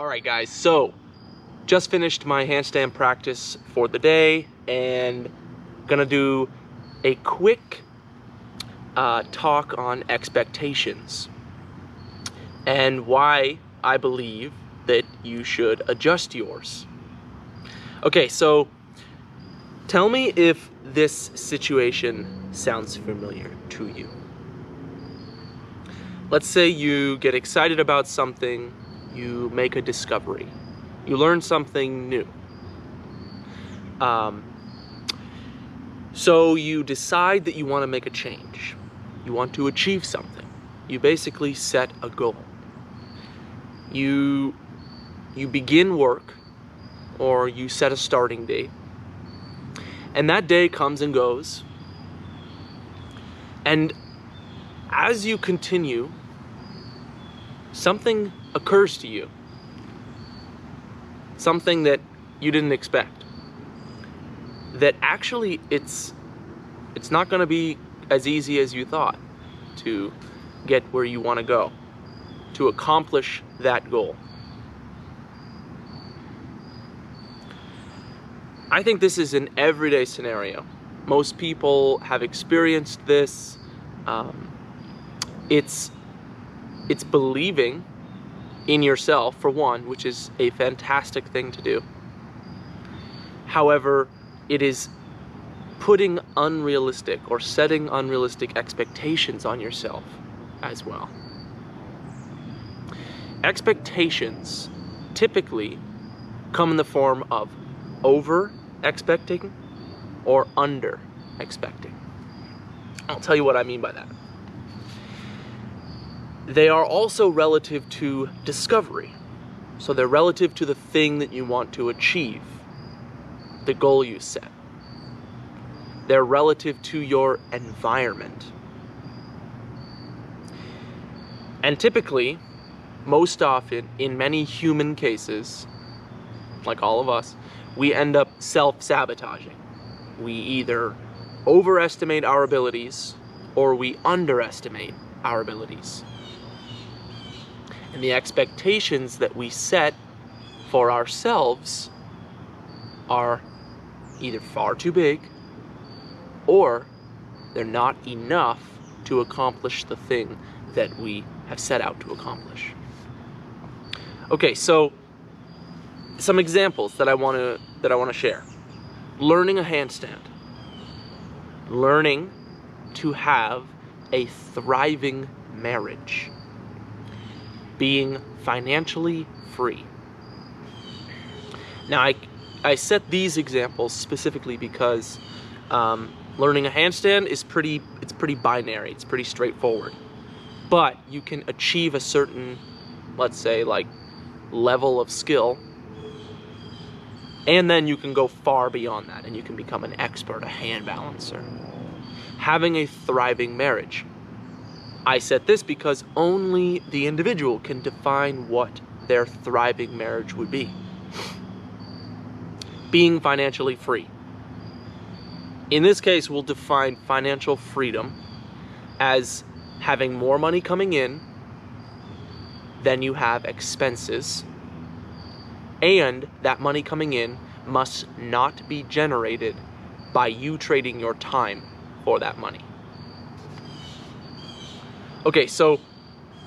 Alright guys, so just finished my handstand practice for the day and gonna do a quick talk on expectations and why I believe that you should adjust yours. Okay, so tell me if this situation sounds familiar to you. Let's say you get excited about something, you make a discovery, you learn something new. So you decide that you want to make a change. You want to achieve something. You basically set a goal. You begin work, or you set a starting date. And that day comes and goes. And as you continue, something occurs to you. Something that you didn't expect. That actually it's not going to be as easy as you thought to get where you want to go, to accomplish that goal. I think this is an everyday scenario. Most people have experienced this. It's believing in yourself, for one, which is a fantastic thing to do. However, it is putting unrealistic or setting unrealistic expectations on yourself as well. Expectations typically come in the form of over-expecting or under-expecting. I'll tell you what I mean by that. They are also relative to discovery. So they're relative to the thing that you want to achieve, the goal you set. They're relative to your environment. And typically, most often, in many human cases, like all of us, we end up self-sabotaging. We either overestimate our abilities or we underestimate our abilities. And the expectations that we set for ourselves are either far too big or they're not enough to accomplish the thing that we have set out to accomplish. Okay, so some examples that I want to share. Learning a handstand. Learning to have a thriving marriage. Being financially free. Now, I set these examples specifically because learning a handstand is pretty binary. It's pretty straightforward. But you can achieve a certain, let's say, like level of skill, and then you can go far beyond that, and you can become an expert, a hand balancer. Having a thriving marriage. I said this because only the individual can define what their thriving marriage would be. Being financially free. In this case, we'll define financial freedom as having more money coming in than you have expenses, and that money coming in must not be generated by you trading your time for that money. Okay, so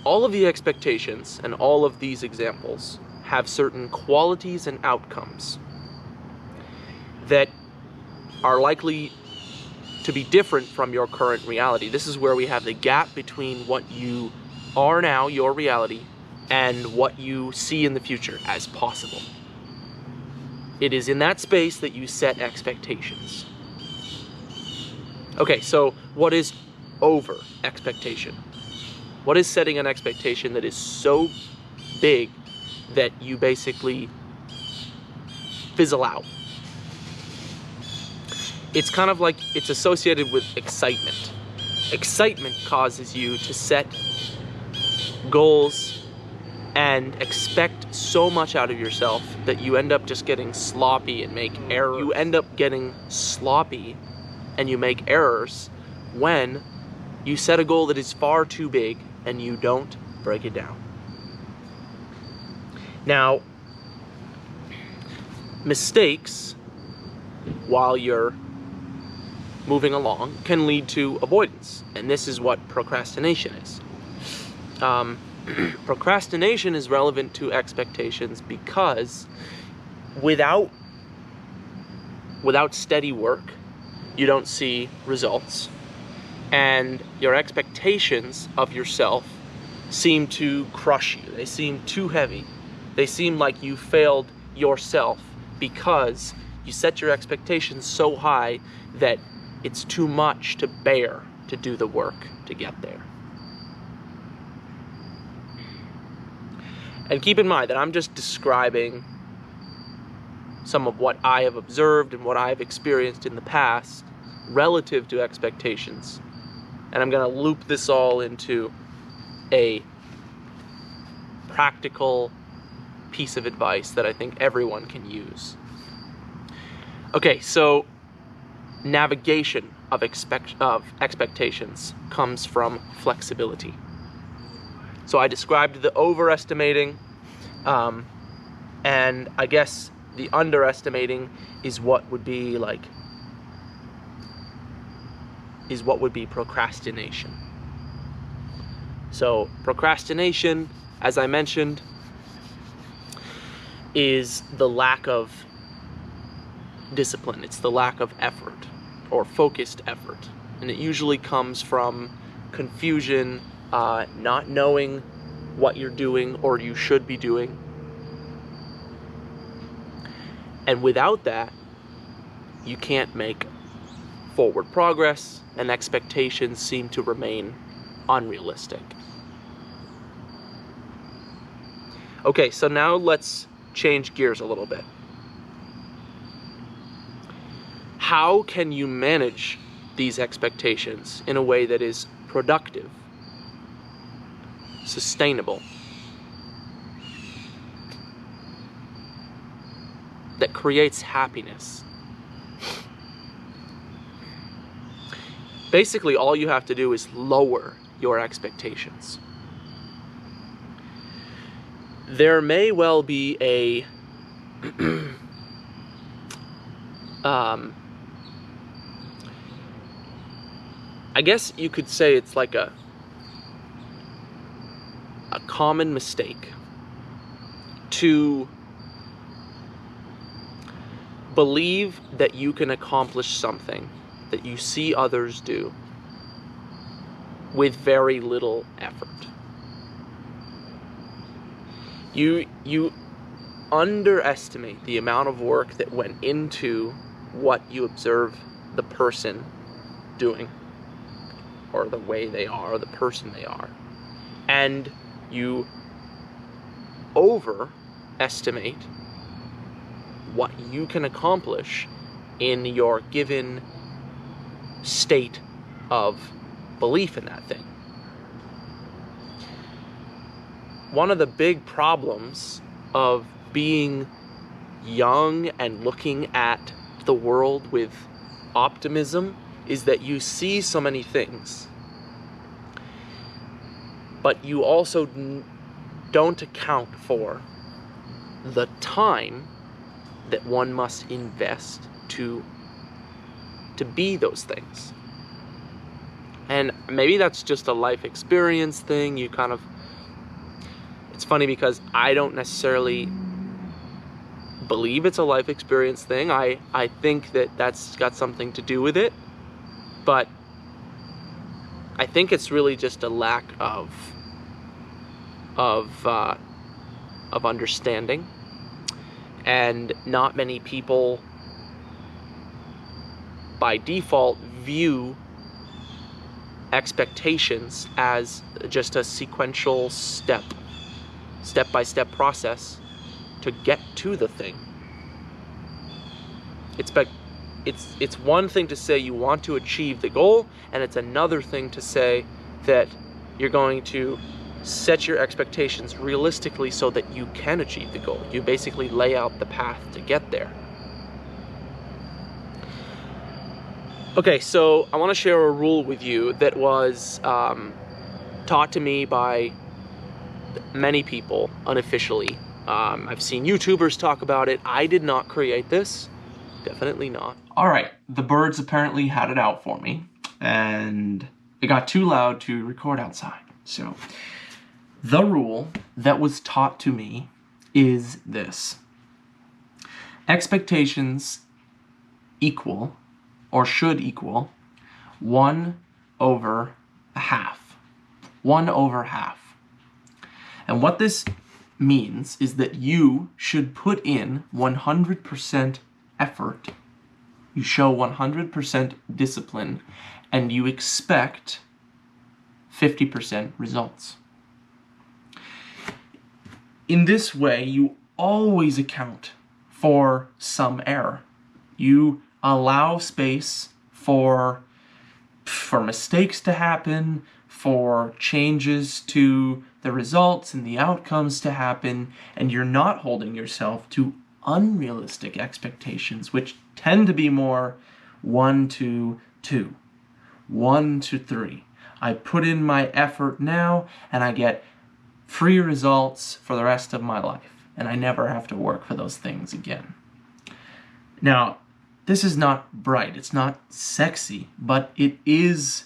all of the expectations and all of these examples have certain qualities and outcomes that are likely to be different from your current reality. This is where we have the gap between what you are now, your reality, and what you see in the future as possible. It is in that space that you set expectations. Okay, so what is over expectation? What is setting an expectation that is so big that you basically fizzle out? It's kind of like it's associated with excitement. Excitement causes you to set goals and expect so much out of yourself that you end up just getting sloppy and make errors. You end up getting sloppy and you make errors when you set a goal that is far too big and you don't break it down. Now, mistakes, while you're moving along, can lead to avoidance, and this is what procrastination is. Procrastination is relevant to expectations because without steady work, you don't see results, and your expectations of yourself seem to crush you. They seem too heavy. They seem like you failed yourself because you set your expectations so high that it's too much to bear to do the work to get there. And keep in mind that I'm just describing some of what I have observed and what I've experienced in the past relative to expectations. And I'm going to loop this all into a practical piece of advice that I think everyone can use. Okay, so navigation of expectations comes from flexibility. So I described the overestimating, and I guess the underestimating is what would be procrastination. So procrastination, as I mentioned, is the lack of discipline. It's the lack of effort or focused effort. And it usually comes from confusion, not knowing what you're doing or you should be doing. And without that, you can't make forward progress, and expectations seem to remain unrealistic. Okay, so now let's change gears a little bit. How can you manage these expectations in a way that is productive, sustainable, that creates happiness? Basically, all you have to do is lower your expectations. There may well be a I guess you could say it's like a common mistake to believe that you can accomplish something that you see others do with very little effort. You underestimate the amount of work that went into what you observe the person doing, or the way they are, or the person they are. And you overestimate what you can accomplish in your given state of belief in that thing. One of the big problems of being young and looking at the world with optimism is that you see so many things, but you also don't account for the time that one must invest to be those things. And maybe that's just a life experience thing. It's funny because I don't necessarily believe it's a life experience thing. I think that that's got something to do with it, but I think it's really just a lack of understanding, and not many people by default view expectations as just a sequential step-by-step process to get to the thing. It's one thing to say you want to achieve the goal, and it's another thing to say that you're going to set your expectations realistically so that you can achieve the goal. You basically lay out the path to get there. Okay, so I want to share a rule with you that was taught to me by many people unofficially I've seen YouTubers talk about it. I did not create this. Definitely not. All right, the birds apparently had it out for me, and it got too loud to record outside. So the rule that was taught to me is this: expectations equal, or should equal, 1 over a half. 1 over half. And what this means is that you should put in 100% effort. You show 100% discipline, and you expect 50% results. In this way, you always account for some error. You allow space for mistakes to happen, for changes to the results and the outcomes to happen, and you're not holding yourself to unrealistic expectations, which tend to be more 1 to 2, 1 to 3. I put in my effort now, and I get free results for the rest of my life, and I never have to work for those things again. Now, this is not bright, it's not sexy, but it is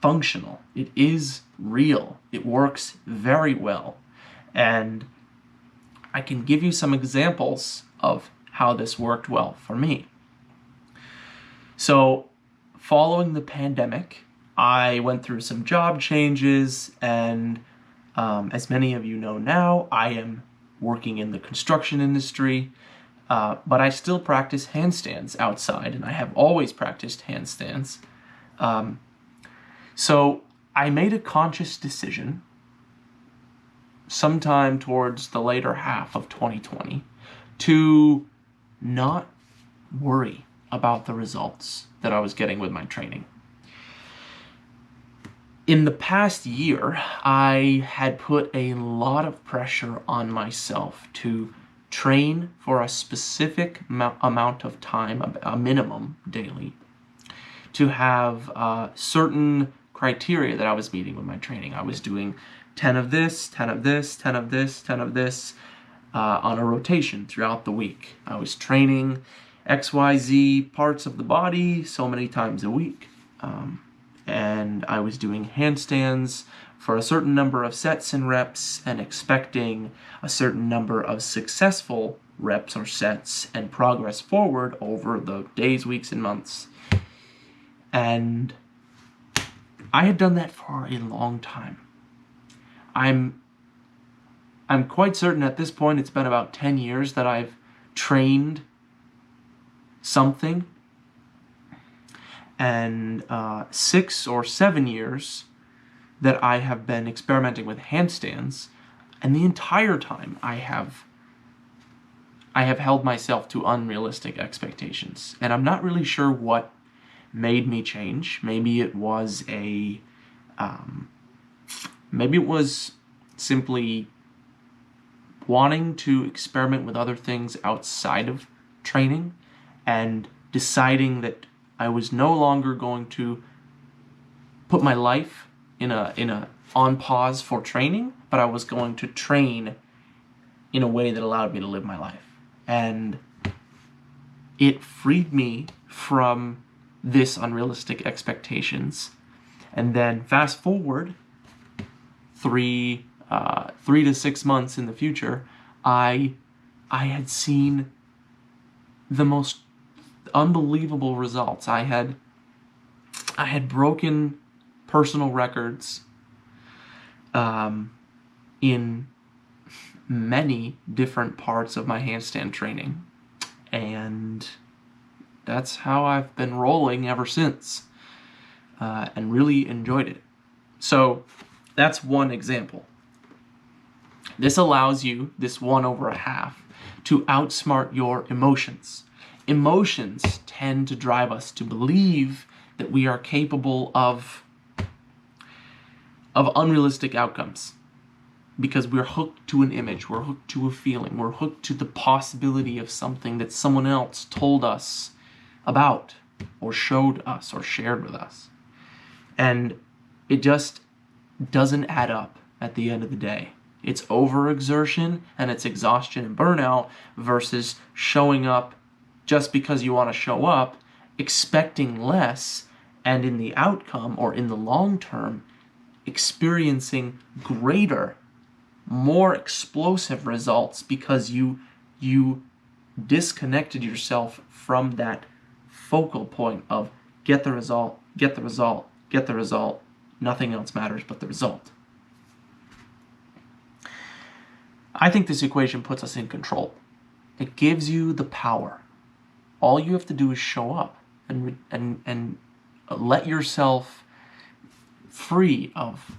functional. It is real. It works very well. And I can give you some examples of how this worked well for me. So, following the pandemic, I went through some job changes, and as many of you know now, I am working in the construction industry, but I still practice handstands outside, and I have always practiced handstands. So I made a conscious decision sometime towards the later half of 2020 to not worry about the results that I was getting with my training. In the past year, I had put a lot of pressure on myself to train for a specific amount of time, a minimum daily, to have certain criteria that I was meeting with my training. I was doing 10 of this, 10 of this, 10 of this, 10 of this on a rotation throughout the week. I was training XYZ parts of the body so many times a week. And I was doing handstands for a certain number of sets and reps and expecting a certain number of successful reps or sets and progress forward over the days, weeks, and months. And I had done that for a long time. I'm quite certain at this point it's been about 10 years that I've trained something, and 6 or 7 years that I have been experimenting with handstands, and the entire time I have held myself to unrealistic expectations, and I'm not really sure what made me change. Maybe it was simply wanting to experiment with other things outside of training and deciding that I was no longer going to put my life in a on pause for training, but I was going to train in a way that allowed me to live my life. And it freed me from this unrealistic expectations. And then fast forward 3 to 6 months in the future, I had seen the most unbelievable results. I had broken personal records in many different parts of my handstand training, and that's how I've been rolling ever since, and really enjoyed it. So that's one example. This allows you, this 1 over a half, to outsmart your emotions. Emotions tend to drive us to believe that we are capable of unrealistic outcomes because we're hooked to an image, we're hooked to a feeling, we're hooked to the possibility of something that someone else told us about or showed us or shared with us. And it just doesn't add up at the end of the day. It's overexertion and it's exhaustion and burnout versus showing up just because you want to show up, expecting less, and in the outcome or in the long term, experiencing greater, more explosive results because you disconnected yourself from that focal point of get the result, get the result, get the result. Nothing else matters but the result. I think this equation puts us in control. It gives you the power. All you have to do is show up and let yourself free of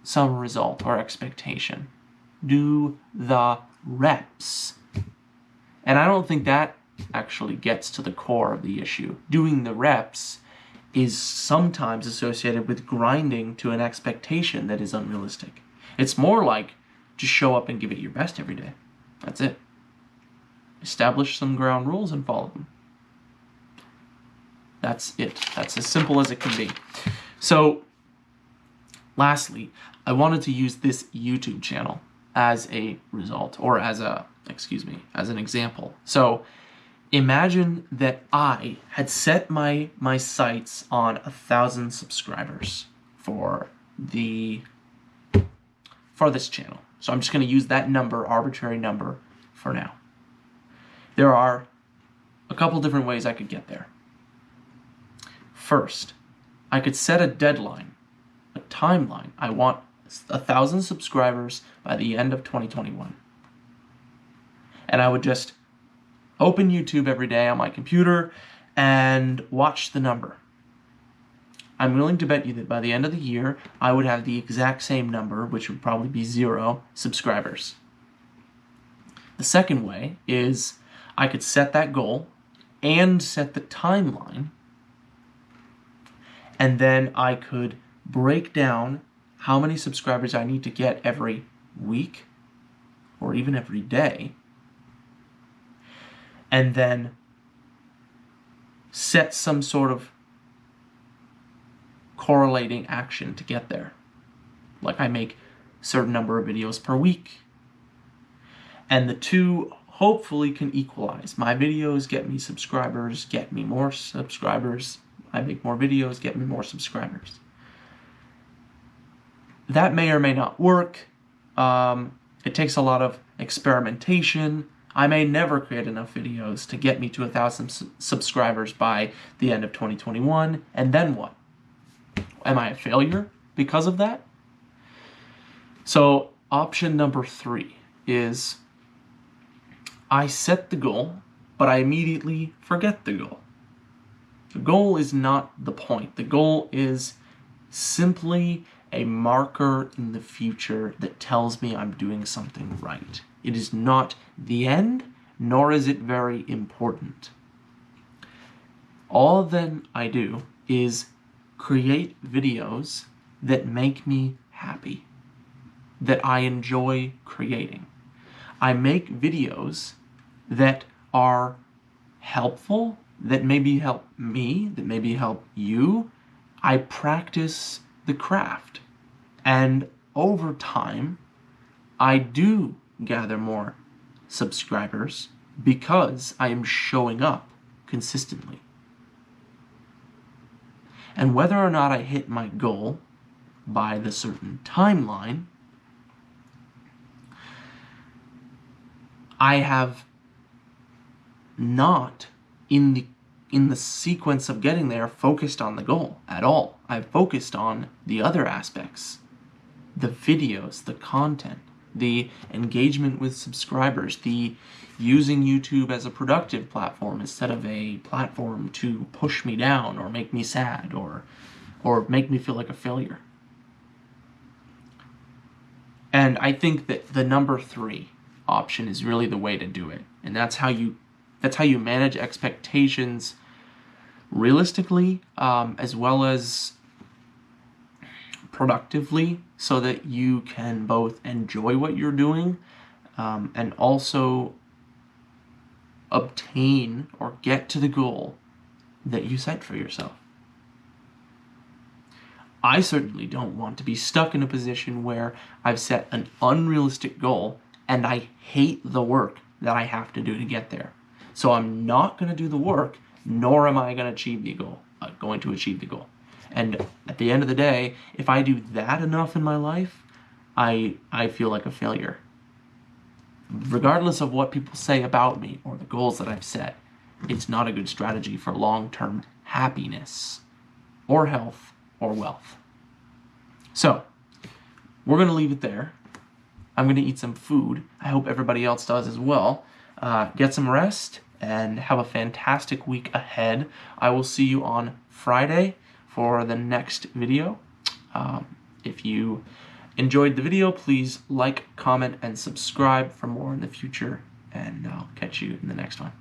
some result or expectation. Do the reps. And I don't think that actually gets to the core of the issue. Doing the reps is sometimes associated with grinding to an expectation that is unrealistic. It's more like just show up and give it your best every day. That's it. Establish some ground rules and follow them. That's it. That's as simple as it can be. So, lastly, I wanted to use this YouTube channel as a result, or as an example. So, imagine that I had set my sights on 1,000 subscribers for this channel. So I'm just going to use that number, arbitrary number, for now. There are a couple different ways I could get there. First, I could set a deadline, a timeline. I want 1,000 subscribers by the end of 2021. And I would just open YouTube every day on my computer and watch the number. I'm willing to bet you that by the end of the year, I would have the exact same number, which would probably be 0 subscribers. The second way is I could set that goal and set the timeline, and then I could break down how many subscribers I need to get every week or even every day, and then set some sort of correlating action to get there. Like I make a certain number of videos per week. And the two hopefully can equalize. My videos get me subscribers, get me more subscribers. I make more videos, get me more subscribers. That may or may not work. It takes a lot of experimentation. I may never create enough videos to get me to 1,000 subscribers by the end of 2021. And then what? Am I a failure because of that? So option number 3 is I set the goal, but I immediately forget the goal. The goal is not the point. The goal is simply a marker in the future that tells me I'm doing something right. It is not the end, nor is it very important. All then I do is create videos that make me happy, that I enjoy creating. I make videos that are helpful, that maybe help me, that maybe help you. I practice the craft. And over time, I do gather more subscribers because I am showing up consistently. And whether or not I hit my goal by the certain timeline, I have not, in the sequence of getting there, focused on the goal at all. I've focused on the other aspects, the videos, the content, the engagement with subscribers, the using YouTube as a productive platform instead of a platform to push me down or make me sad or make me feel like a failure. And I think that the number 3 option is really the way to do it. And that's how you manage expectations realistically, as well as productively, so that you can both enjoy what you're doing and also obtain or get to the goal that you set for yourself. I certainly don't want to be stuck in a position where I've set an unrealistic goal and I hate the work that I have to do to get there. So I'm not going to do the work, nor am I going to achieve the goal. And at the end of the day, if I do that enough in my life, I feel like a failure. Regardless of what people say about me or the goals that I've set, it's not a good strategy for long-term happiness or health or wealth. So, we're going to leave it there. I'm going to eat some food. I hope everybody else does as well. Get some rest and have a fantastic week ahead. I will see you on Friday for the next video. If you enjoyed the video, please like, comment, and subscribe for more in the future, and I'll catch you in the next one.